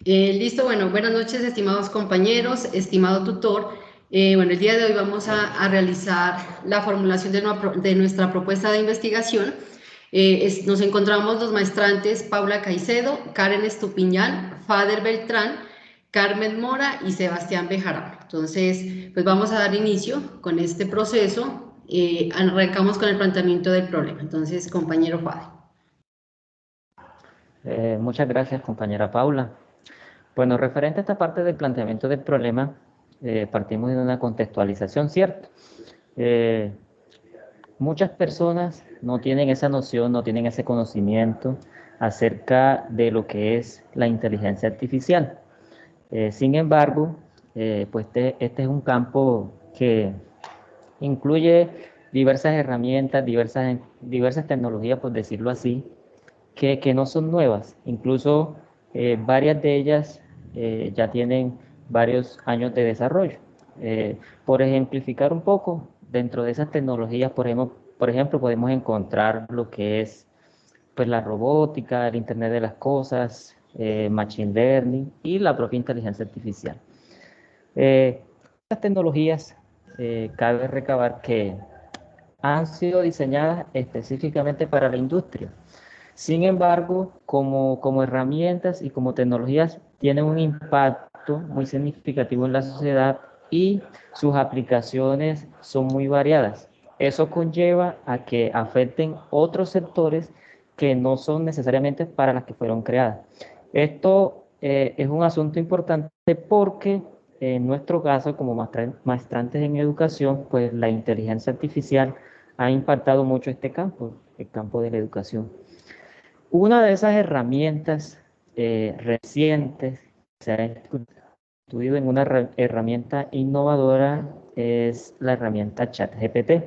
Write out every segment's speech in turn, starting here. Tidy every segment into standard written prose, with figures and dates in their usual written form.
Listo, bueno, buenas noches, estimados compañeros, estimado tutor. Bueno, el día de hoy vamos a realizar la formulación de nuestra propuesta de investigación. Nos encontramos los maestrantes Paula Caicedo, Karen Estupiñán, Fader Beltrán, Carmen Mora y Sebastián Bejarano. Entonces, pues vamos a dar inicio con este proceso. Arrancamos con el planteamiento del problema. Entonces, compañero Fader. Muchas gracias, compañera Paula. Bueno, referente a esta parte del planteamiento del problema, partimos de una contextualización, ¿cierto? Eh, Muchas personas no tienen esa noción, no tienen ese conocimiento acerca de lo que es la inteligencia artificial. Sin embargo, pues este es un campo que incluye diversas herramientas, diversas tecnologías, por decirlo así, que no son nuevas. Incluso varias de ellas ya tienen varios años de desarrollo. Por ejemplificar un poco, dentro de esas tecnologías, por ejemplo, podemos encontrar lo que es pues, la robótica, el Internet de las Cosas, Machine Learning y la propia inteligencia artificial. Estas tecnologías, cabe recabar que han sido diseñadas específicamente para la industria. Sin embargo, como herramientas y como tecnologías, tienen un impacto muy significativo en la sociedad y sus aplicaciones son muy variadas. Eso conlleva a que afecten otros sectores que no son necesariamente para las que fueron creadas. Esto es un asunto importante porque en nuestro caso, como maestrantes en educación, pues la inteligencia artificial ha impactado mucho este campo, el campo de la educación. Una de esas herramientas recientes que se ha estudiado en una herramienta innovadora es la herramienta ChatGPT.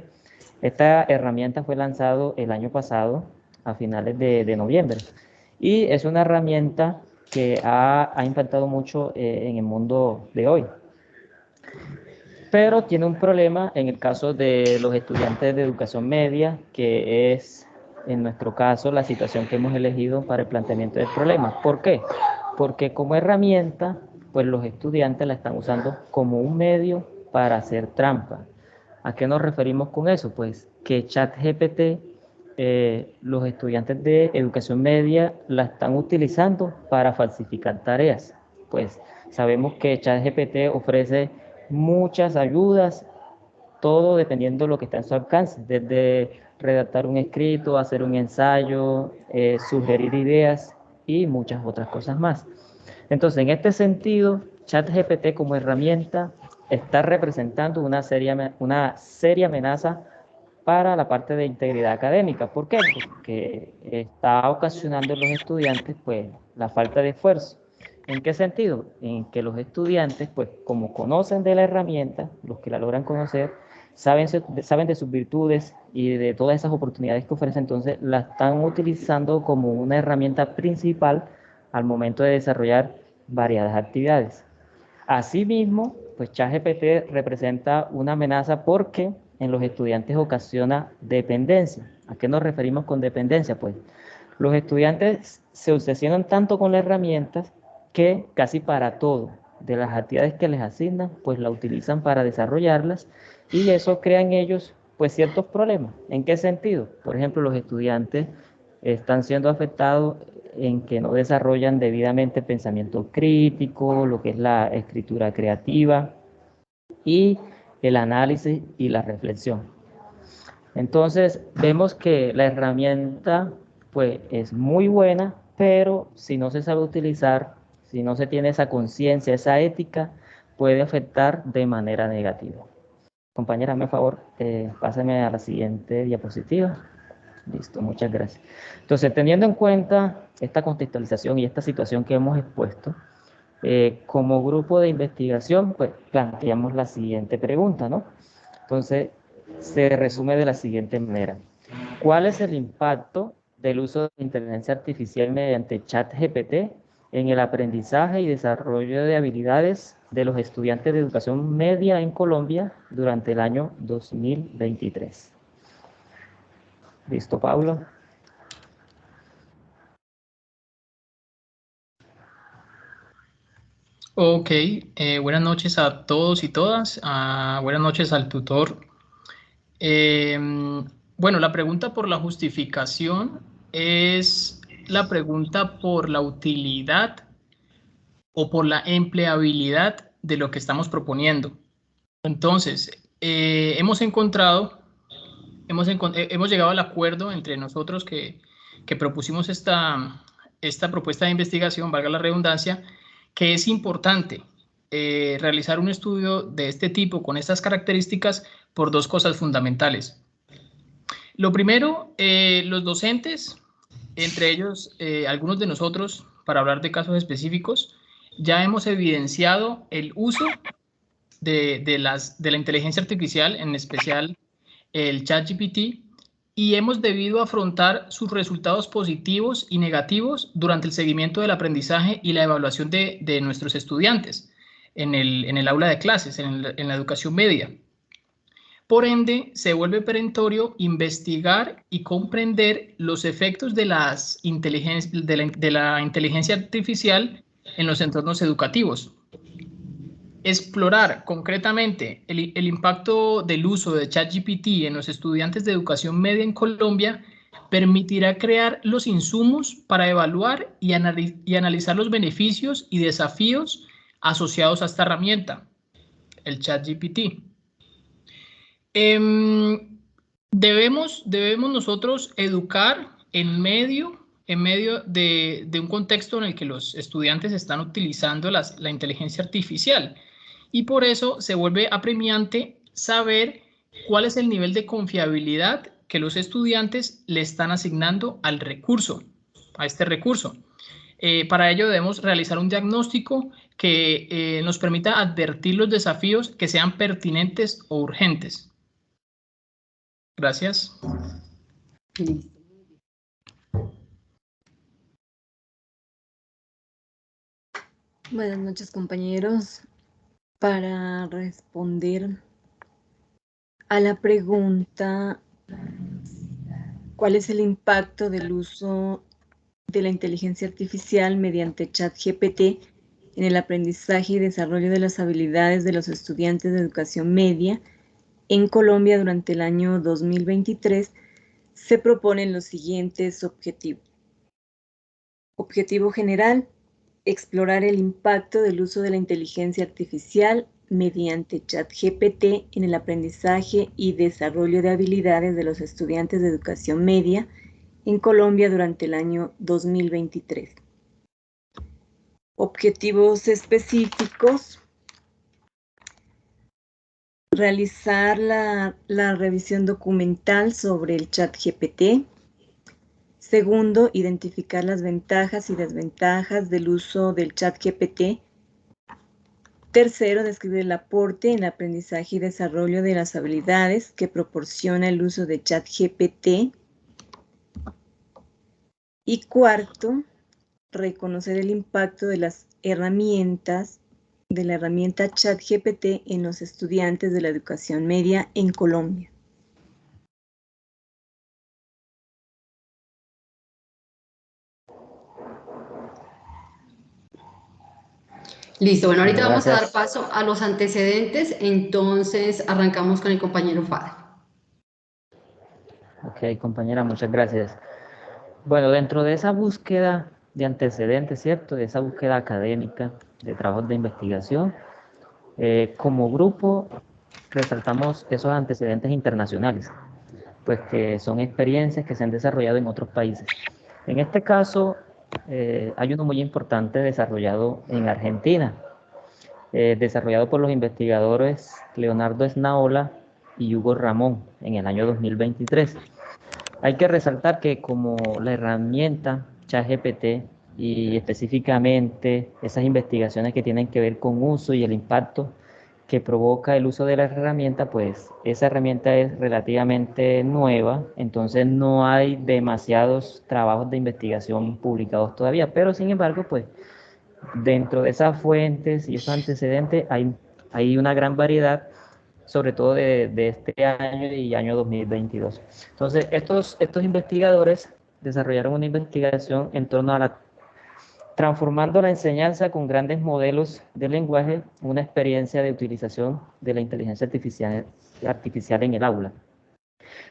Esta herramienta fue lanzada el año pasado, a finales de noviembre, y es una herramienta que ha impactado mucho en el mundo de hoy. Pero tiene un problema en el caso de los estudiantes de educación media, que es, en nuestro caso, la situación que hemos elegido para el planteamiento del problema. ¿Por qué? Porque como herramienta, pues los estudiantes la están usando como un medio para hacer trampa. ¿A qué nos referimos con eso? Pues que ChatGPT, los estudiantes de educación media la están utilizando para falsificar tareas. Pues sabemos que ChatGPT ofrece muchas ayudas, todo dependiendo de lo que está en su alcance, desde redactar un escrito, hacer un ensayo, sugerir ideas y muchas otras cosas más. Entonces, en este sentido, ChatGPT como herramienta está representando una seria amenaza para la parte de integridad académica. ¿Por qué? Porque está ocasionando en los estudiantes pues, la falta de esfuerzo. ¿En qué sentido? En que los estudiantes, pues como conocen de la herramienta, los que la logran conocer, saben de sus virtudes y de todas esas oportunidades que ofrece, entonces la están utilizando como una herramienta principal al momento de desarrollar variadas actividades. Asimismo, pues ChatGPT representa una amenaza porque en los estudiantes ocasiona dependencia. ¿A qué nos referimos con dependencia? Pues los estudiantes se obsesionan tanto con las herramientas que casi para todo de las actividades que les asignan, pues la utilizan para desarrollarlas y eso crea en ellos pues ciertos problemas. ¿En qué sentido? Por ejemplo, los estudiantes están siendo afectados en que no desarrollan debidamente el pensamiento crítico, lo que es la escritura creativa y el análisis y la reflexión. Entonces, vemos que la herramienta pues es muy buena, pero si no se sabe utilizar, si no se tiene esa conciencia, esa ética, puede afectar de manera negativa. Compañera, por favor, pásame a la siguiente diapositiva. Listo, muchas gracias. Entonces, teniendo en cuenta esta contextualización y esta situación que hemos expuesto, como grupo de investigación, pues planteamos la siguiente pregunta, ¿no? Entonces, se resume de la siguiente manera. ¿Cuál es el impacto del uso de la inteligencia artificial mediante ChatGPT en el aprendizaje y desarrollo de habilidades de los estudiantes de educación media en Colombia durante el año 2023? ¿Listo, Pablo? Ok, buenas noches a todos y todas. Buenas noches al tutor. Eh, bueno, la pregunta por la justificación es la pregunta por la utilidad o por la empleabilidad de lo que estamos proponiendo. Entonces, hemos llegado al acuerdo entre nosotros que propusimos esta propuesta de investigación, valga la redundancia, que es importante realizar un estudio de este tipo con estas características por dos cosas fundamentales. Lo primero, los docentes, entre ellos algunos de nosotros, para hablar de casos específicos, ya hemos evidenciado el uso de la inteligencia artificial, en especial el ChatGPT, y hemos debido afrontar sus resultados positivos y negativos durante el seguimiento del aprendizaje y la evaluación de nuestros estudiantes en el aula de clases, en la educación media. Por ende, se vuelve perentorio investigar y comprender los efectos de la inteligencia artificial en los entornos educativos. Explorar concretamente el impacto del uso de ChatGPT en los estudiantes de educación media en Colombia permitirá crear los insumos para evaluar y analizar los beneficios y desafíos asociados a esta herramienta, el ChatGPT. Debemos nosotros educar en medio de un contexto en el que los estudiantes están utilizando la inteligencia artificial. Y por eso se vuelve apremiante saber cuál es el nivel de confiabilidad que los estudiantes le están asignando a este recurso. Para ello debemos realizar un diagnóstico que nos permita advertir los desafíos que sean pertinentes o urgentes. Gracias. Listo. Buenas noches, compañeros. Para responder a la pregunta, ¿cuál es el impacto del uso de la inteligencia artificial mediante ChatGPT en el aprendizaje y desarrollo de las habilidades de los estudiantes de educación media en Colombia durante el año 2023? Se proponen los siguientes objetivos. Objetivo general: explorar el impacto del uso de la inteligencia artificial mediante ChatGPT en el aprendizaje y desarrollo de habilidades de los estudiantes de educación media en Colombia durante el año 2023. Objetivos específicos: realizar la revisión documental sobre el ChatGPT. Segundo, identificar las ventajas y desventajas del uso del ChatGPT. Tercero, describir el aporte en el aprendizaje y desarrollo de las habilidades que proporciona el uso de ChatGPT. Y cuarto, reconocer el impacto de las herramientas, de la herramienta ChatGPT en los estudiantes de la educación media en Colombia. Listo, bueno, ahorita vamos a dar Gracias. paso a los antecedentes, entonces arrancamos con el compañero Fade. Ok, compañera, muchas gracias. Bueno, dentro de esa búsqueda de antecedentes, ¿cierto? De esa búsqueda académica, de trabajos de investigación, como grupo resaltamos esos antecedentes internacionales, pues que son experiencias que se han desarrollado en otros países. En este caso, hay uno muy importante desarrollado en Argentina, desarrollado por los investigadores Leonardo Esnaola y Hugo Ramón en el año 2023. Hay que resaltar que como la herramienta ChatGPT y específicamente esas investigaciones que tienen que ver con uso y el impacto que provoca el uso de la herramienta, pues esa herramienta es relativamente nueva, entonces no hay demasiados trabajos de investigación publicados todavía, pero sin embargo, pues dentro de esas fuentes y esos antecedentes hay una gran variedad, sobre todo de este año y año 2022. Entonces, estos investigadores desarrollaron una investigación en torno a transformando la enseñanza con grandes modelos de lenguaje, una experiencia de utilización de la inteligencia artificial en el aula.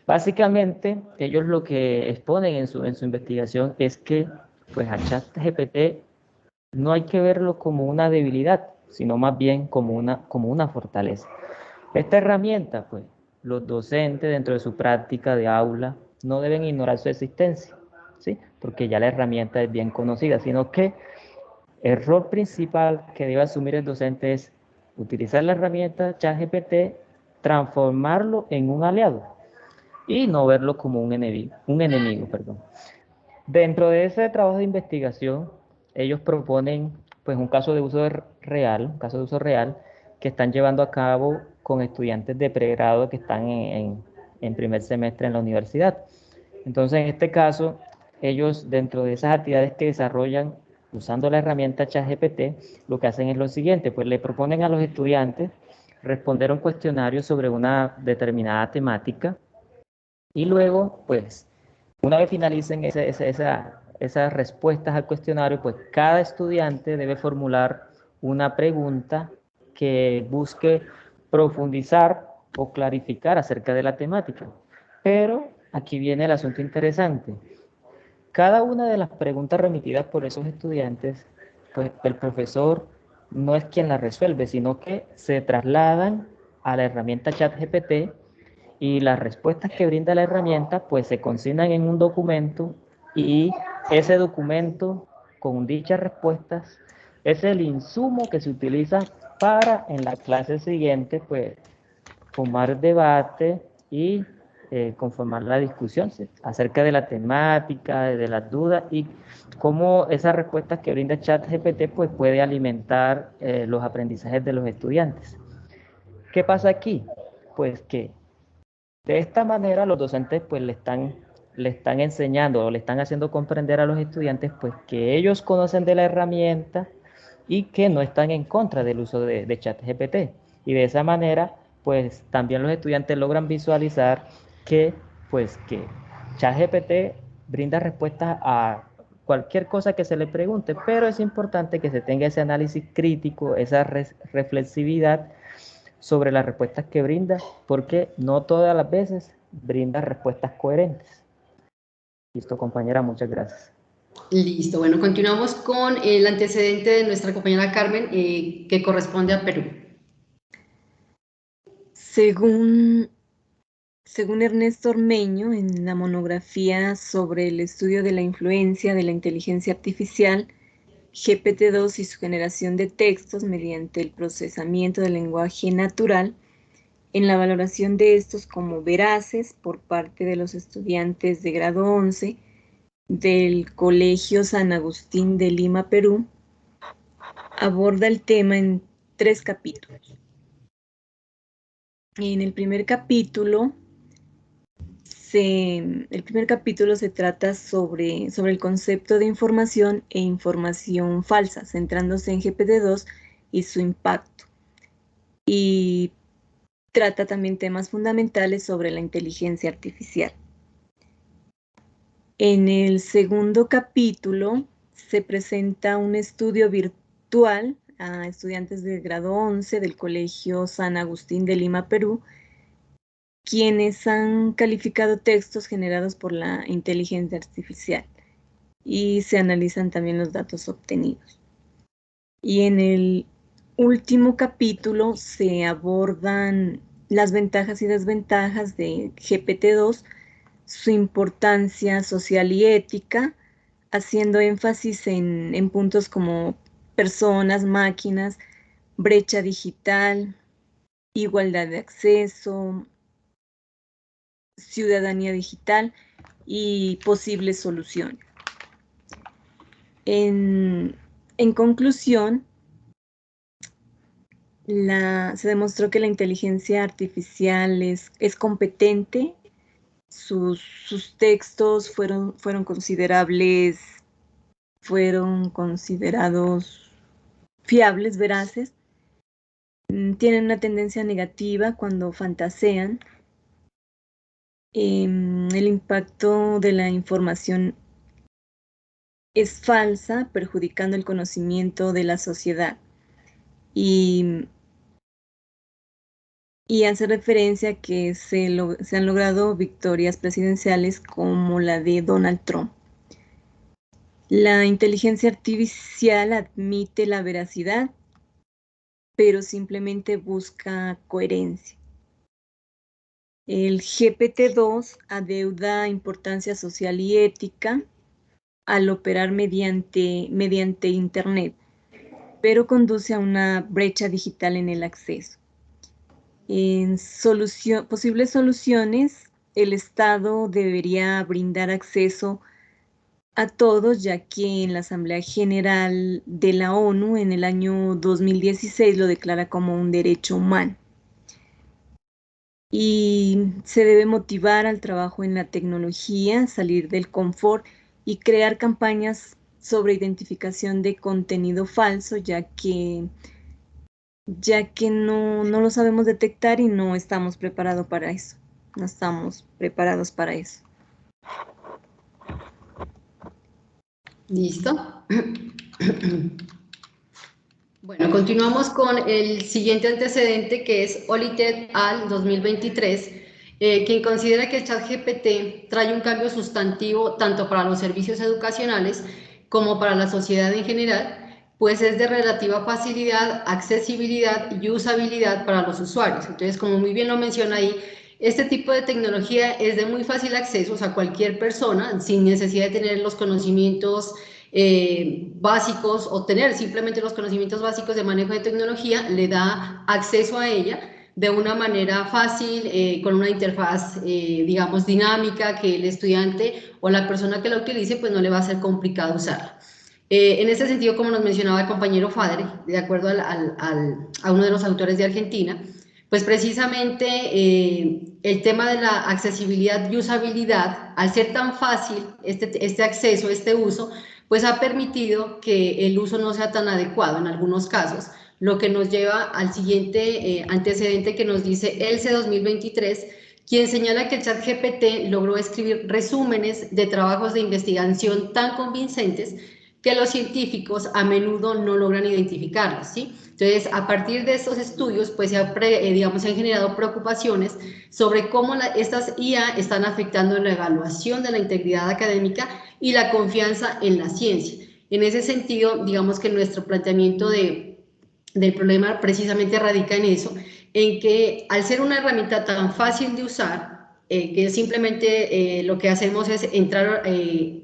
Básicamente, ellos lo que exponen en su investigación es que pues, a ChatGPT no hay que verlo como una debilidad, sino más bien como una fortaleza. Esta herramienta, pues, los docentes dentro de su práctica de aula no deben ignorar su existencia, ¿sí? Porque ya la herramienta es bien conocida, sino que el rol principal que debe asumir el docente es utilizar la herramienta ChatGPT, transformarlo en un aliado y no verlo como un enemigo, perdón. Dentro de ese trabajo de investigación, ellos proponen pues, un caso de uso real, que están llevando a cabo con estudiantes de pregrado que están en primer semestre en la universidad. Entonces, en este caso, ellos dentro de esas actividades que desarrollan usando la herramienta ChatGPT, lo que hacen es lo siguiente, pues le proponen a los estudiantes responder un cuestionario sobre una determinada temática y luego, pues, una vez finalicen esas respuestas al cuestionario, pues cada estudiante debe formular una pregunta que busque profundizar o clarificar acerca de la temática. Pero aquí viene el asunto interesante. Cada una de las preguntas remitidas por esos estudiantes, pues el profesor no es quien las resuelve, sino que se trasladan a la herramienta ChatGPT y las respuestas que brinda la herramienta pues se consignan en un documento y ese documento con dichas respuestas es el insumo que se utiliza para en la clase siguiente pues formar debate y conformar la discusión acerca de la temática, de las dudas y cómo esas respuestas que brinda ChatGPT pues puede alimentar los aprendizajes de los estudiantes. ¿Qué pasa aquí? Pues que de esta manera los docentes pues le están enseñando o le están haciendo comprender a los estudiantes pues que ellos conocen de la herramienta y que no están en contra del uso de ChatGPT. Y de esa manera pues también los estudiantes logran visualizar que pues que ChatGPT brinda respuestas a cualquier cosa que se le pregunte, pero es importante que se tenga ese análisis crítico, esa reflexividad sobre las respuestas que brinda, porque no todas las veces brinda respuestas coherentes. Listo, compañera, muchas gracias. Listo, bueno, continuamos con el antecedente de nuestra compañera Carmen, que corresponde a Perú. Según Ernesto Ormeño, en la monografía sobre el estudio de la influencia de la inteligencia artificial, GPT-2 y su generación de textos mediante el procesamiento del lenguaje natural, en la valoración de estos como veraces por parte de los estudiantes de grado 11 del Colegio San Agustín de Lima, Perú, aborda el tema en 3 capítulos. En el primer capítulo se trata sobre el concepto de información e información falsa, centrándose en GPT-2 y su impacto. Y trata también temas fundamentales sobre la inteligencia artificial. En el segundo capítulo se presenta un estudio virtual a estudiantes de grado 11 del Colegio San Agustín de Lima, Perú, quienes han calificado textos generados por la inteligencia artificial y se analizan también los datos obtenidos. Y en el último capítulo se abordan las ventajas y desventajas de GPT-2, su importancia social y ética, haciendo énfasis en puntos como personas, máquinas, brecha digital, igualdad de acceso, ciudadanía digital y posibles soluciones. En conclusión, se demostró que la inteligencia artificial es competente, sus textos fueron considerables, fueron considerados fiables, veraces, tienen una tendencia negativa cuando fantasean. El impacto de la información es falsa, perjudicando el conocimiento de la sociedad. Y hace referencia a que se han logrado victorias presidenciales como la de Donald Trump. La inteligencia artificial admite la veracidad, pero simplemente busca coherencia. El GPT-2 adeuda importancia social y ética al operar mediante Internet, pero conduce a una brecha digital en el acceso. En posibles soluciones, el Estado debería brindar acceso a todos, ya que en la Asamblea General de la ONU en el año 2016 lo declara como un derecho humano. Y se debe motivar al trabajo en la tecnología, salir del confort y crear campañas sobre identificación de contenido falso, ya que no lo sabemos detectar y no estamos preparados para eso. No estamos preparados para eso. ¿Listo? Bueno, continuamos con el siguiente antecedente, que es Olitet al 2023, quien considera que el ChatGPT trae un cambio sustantivo tanto para los servicios educacionales como para la sociedad en general, pues es de relativa facilidad, accesibilidad y usabilidad para los usuarios. Entonces, como muy bien lo menciona ahí, este tipo de tecnología es de muy fácil acceso, o sea, cualquier persona, sin necesidad de tener los conocimientos básicos o tener simplemente los conocimientos básicos de manejo de tecnología, le da acceso a ella de una manera fácil, con una interfaz, digamos, dinámica, que el estudiante o la persona que la utilice pues no le va a ser complicado usarla. En ese sentido, como nos mencionaba el compañero Fadre, de acuerdo a uno de los autores de Argentina, pues precisamente el tema de la accesibilidad y usabilidad, al ser tan fácil este acceso, este uso, pues ha permitido que el uso no sea tan adecuado en algunos casos, lo que nos lleva al siguiente antecedente que nos dice ELSE 2023, quien señala que el ChatGPT logró escribir resúmenes de trabajos de investigación tan convincentes que los científicos a menudo no logran identificarlos, ¿sí? Entonces, a partir de estos estudios, pues se han generado preocupaciones sobre cómo estas IA están afectando la evaluación de la integridad académica y la confianza en la ciencia. En ese sentido, digamos que nuestro planteamiento del problema precisamente radica en eso, en que al ser una herramienta tan fácil de usar, que simplemente lo que hacemos es entrar,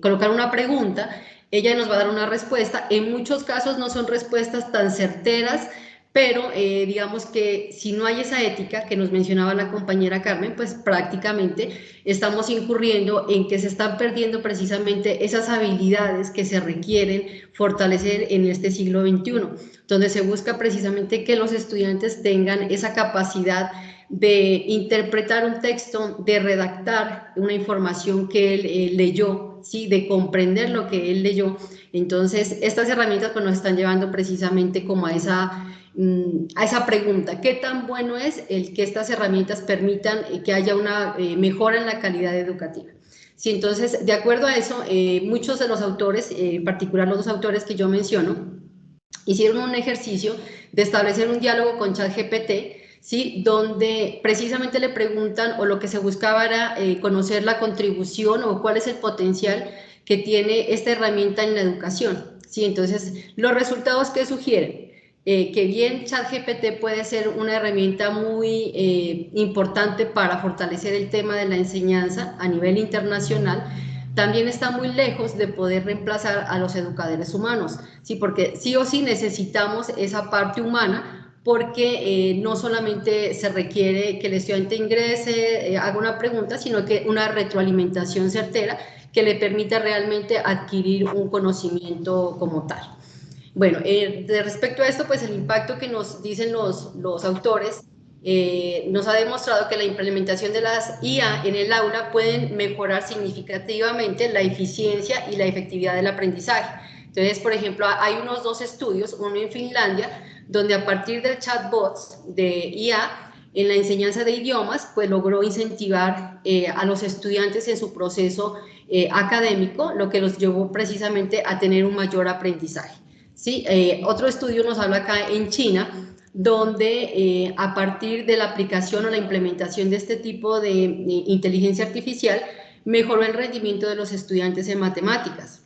colocar una pregunta, ella nos va a dar una respuesta. En muchos casos no son respuestas tan certeras, pero digamos que si no hay esa ética que nos mencionaba la compañera Carmen, pues prácticamente estamos incurriendo en que se están perdiendo precisamente esas habilidades que se requieren fortalecer en este siglo XXI, donde se busca precisamente que los estudiantes tengan esa capacidad de interpretar un texto, de redactar una información que él leyó, ¿sí? De comprender lo que él leyó. Entonces, estas herramientas pues, nos están llevando precisamente como a esa pregunta, ¿qué tan bueno es el que estas herramientas permitan que haya una mejora en la calidad educativa? Sí, entonces, de acuerdo a eso, muchos de los autores, en particular los dos autores que yo menciono, hicieron un ejercicio de establecer un diálogo con ChatGPT, ¿sí? Donde precisamente le preguntan, o lo que se buscaba era conocer la contribución o cuál es el potencial que tiene esta herramienta en la educación, ¿sí? Entonces, los resultados que sugieren, que bien ChatGPT puede ser una herramienta muy importante para fortalecer el tema de la enseñanza a nivel internacional, también está muy lejos de poder reemplazar a los educadores humanos, ¿sí? Porque sí o sí necesitamos esa parte humana, porque no solamente se requiere que el estudiante ingrese, haga una pregunta, sino que una retroalimentación certera que le permita realmente adquirir un conocimiento como tal. Bueno, de respecto a esto, pues el impacto que nos dicen los autores nos ha demostrado que la implementación de las IA en el aula pueden mejorar significativamente la eficiencia y la efectividad del aprendizaje. Entonces, por ejemplo, hay unos dos estudios, uno en Finlandia, donde a partir del chatbot de IA, en la enseñanza de idiomas, pues logró incentivar a los estudiantes en su proceso académico, lo que los llevó precisamente a tener un mayor aprendizaje. ¿Sí? Otro estudio nos habla acá en China, donde a partir de la aplicación o la implementación de este tipo de inteligencia artificial, mejoró el rendimiento de los estudiantes en matemáticas.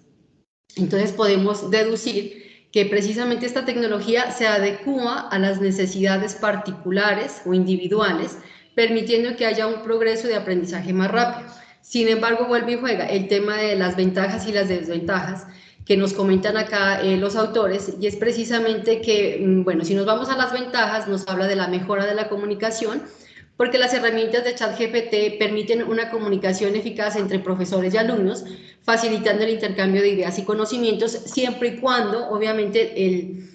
Entonces podemos deducir que precisamente esta tecnología se adecúa a las necesidades particulares o individuales, permitiendo que haya un progreso de aprendizaje más rápido. Sin embargo, vuelve y juega el tema de las ventajas y las desventajas que nos comentan acá los autores, y es precisamente que, bueno, si nos vamos a las ventajas, nos habla de la mejora de la comunicación, porque las herramientas de ChatGPT permiten una comunicación eficaz entre profesores y alumnos, facilitando el intercambio de ideas y conocimientos, siempre y cuando, obviamente,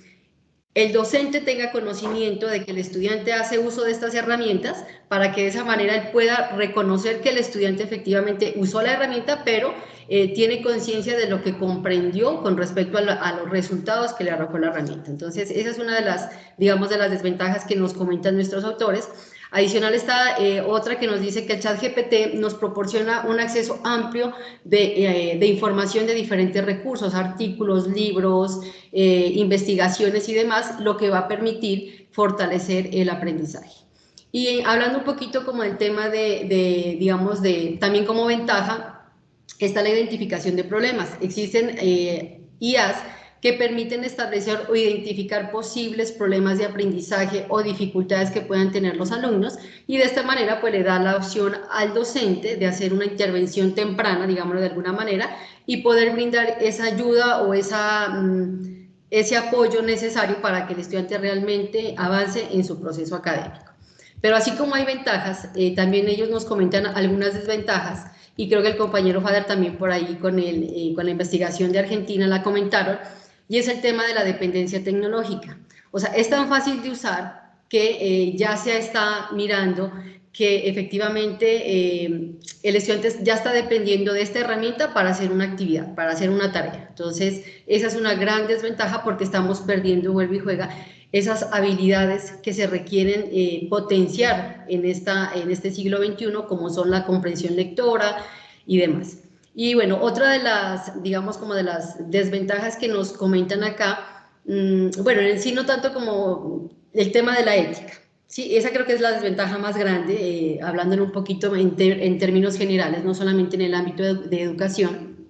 el docente tenga conocimiento de que el estudiante hace uso de estas herramientas, para que de esa manera él pueda reconocer que el estudiante efectivamente usó la herramienta, pero tiene conciencia de lo que comprendió con respecto a los resultados que le arrojó la herramienta. Entonces, esa es una de las, digamos, de las desventajas que nos comentan nuestros autores. Adicional está otra que nos dice que el ChatGPT nos proporciona un acceso amplio de información de diferentes recursos, artículos, libros, investigaciones y demás, lo que va a permitir fortalecer el aprendizaje. Y hablando un poquito como del tema digamos, también como ventaja, está la identificación de problemas. Existen IAs que permiten establecer o identificar posibles problemas de aprendizaje o dificultades que puedan tener los alumnos, y de esta manera pues le da la opción al docente de hacer una intervención temprana, digámoslo de alguna manera, y poder brindar esa ayuda o ese apoyo necesario para que el estudiante realmente avance en su proceso académico. Pero así como hay ventajas, también ellos nos comentan algunas desventajas, y creo que el compañero Fader también por ahí con la investigación de Argentina la comentaron, y es el tema de la dependencia tecnológica. O sea, es tan fácil de usar que ya se está mirando que efectivamente el estudiante ya está dependiendo de esta herramienta para hacer una actividad, para hacer una tarea. Entonces, esa es una gran desventaja, porque estamos perdiendo, vuelve y juega, esas habilidades que se requieren potenciar en este siglo XXI, como son la comprensión lectora y demás. Y bueno, otra de las, digamos, como de las desventajas que nos comentan acá, bueno, en sí no tanto como el tema de la ética, sí, esa creo que es la desventaja más grande, hablando en un poquito en términos generales, no solamente en el ámbito de educación.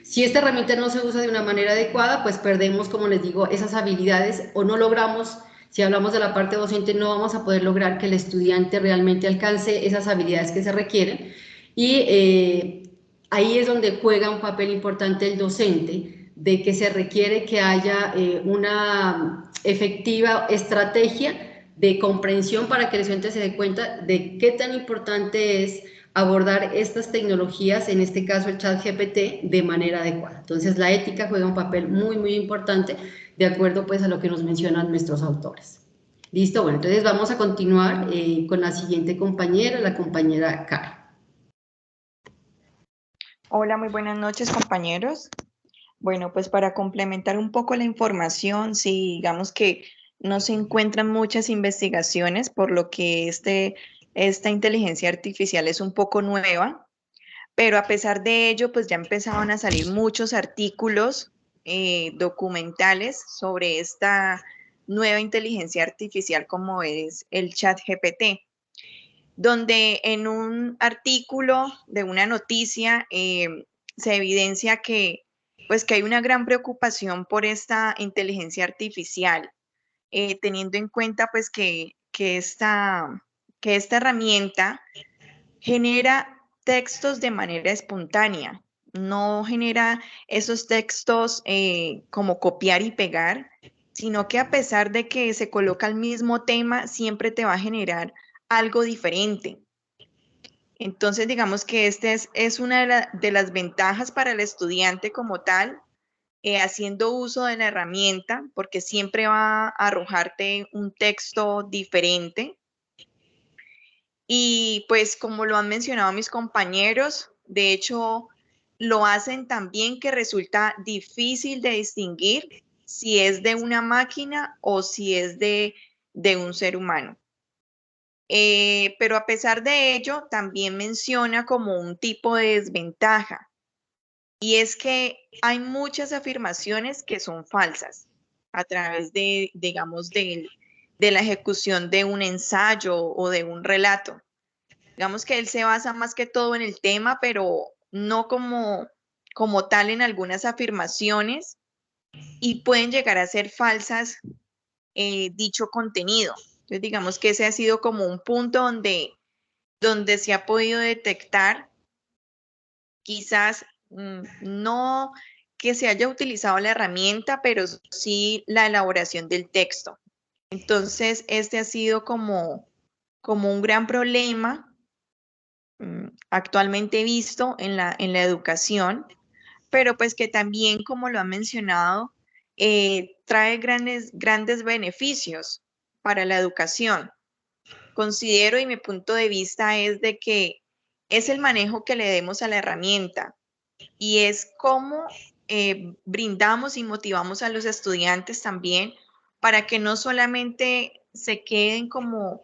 Si esta herramienta no se usa de una manera adecuada, pues perdemos, como les digo, esas habilidades, o no logramos, si hablamos de la parte docente, no vamos a poder lograr que el estudiante realmente alcance esas habilidades que se requieren, y ahí es donde juega un papel importante el docente, de que se requiere que haya una efectiva estrategia de comprensión para que el estudiante se dé cuenta de qué tan importante es abordar estas tecnologías, en este caso el ChatGPT, de manera adecuada. Entonces la ética juega un papel muy, muy importante, de acuerdo pues a lo que nos mencionan nuestros autores. Listo, bueno, entonces vamos a continuar con la siguiente compañera, la compañera Cara. Hola, muy buenas noches, compañeros. Bueno, pues para complementar un poco la información, sí, digamos que no se encuentran muchas investigaciones, por lo que esta inteligencia artificial es un poco nueva, pero a pesar de ello, pues ya empezaban a salir muchos artículos documentales sobre esta nueva inteligencia artificial como es el ChatGPT, donde en un artículo de una noticia se evidencia que, pues, que hay una gran preocupación por esta inteligencia artificial, teniendo en cuenta pues, que esta herramienta genera textos de manera espontánea, no genera esos textos como copiar y pegar, sino que a pesar de que se coloca el mismo tema, siempre te va a generar algo diferente. Entonces, digamos que esta es una de las ventajas para el estudiante como tal, haciendo uso de la herramienta, porque siempre va a arrojarte un texto diferente. Y pues como lo han mencionado mis compañeros, de hecho, lo hacen también que resulta difícil de distinguir si es de una máquina o si es de un ser humano. Pero a pesar de ello, también menciona como un tipo de desventaja, y es que hay muchas afirmaciones que son falsas a través de, digamos, de la ejecución de un ensayo o de un relato. Digamos que él se basa más que todo en el tema, pero no como tal en algunas afirmaciones, y pueden llegar a ser falsas dicho contenido. Entonces, digamos que ese ha sido como un punto donde se ha podido detectar, quizás no que se haya utilizado la herramienta, pero sí la elaboración del texto. Entonces, este ha sido como un gran problema actualmente visto en la educación, pero pues que también, como lo han mencionado, trae grandes beneficios para la educación. Considero, y mi punto de vista es de que es el manejo que le demos a la herramienta, y es cómo brindamos y motivamos a los estudiantes también para que no solamente se queden como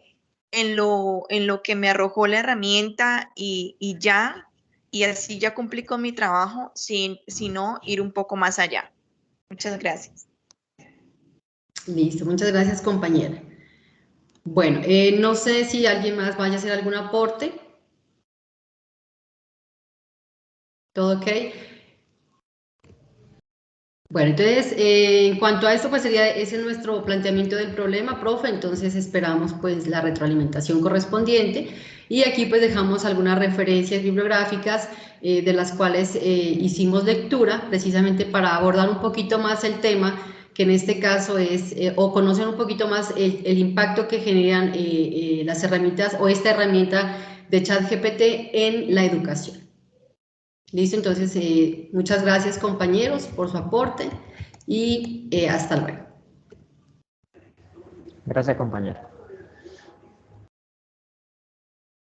en lo que me arrojó la herramienta y ya, y así ya cumplí con mi trabajo, sino ir un poco más allá. Muchas gracias. Listo, muchas gracias, compañera. Bueno, no sé si alguien más vaya a hacer algún aporte. ¿Todo ok? Bueno, entonces, en cuanto a esto, pues sería ese nuestro planteamiento del problema, profe. Entonces esperamos pues la retroalimentación correspondiente, y aquí pues dejamos algunas referencias bibliográficas de las cuales hicimos lectura precisamente para abordar un poquito más el tema, que en este caso es, o conocer un poquito más el impacto que generan las herramientas o esta herramienta de ChatGPT en la educación. Listo, entonces muchas gracias, compañeros, por su aporte, y hasta luego. Gracias, compañero.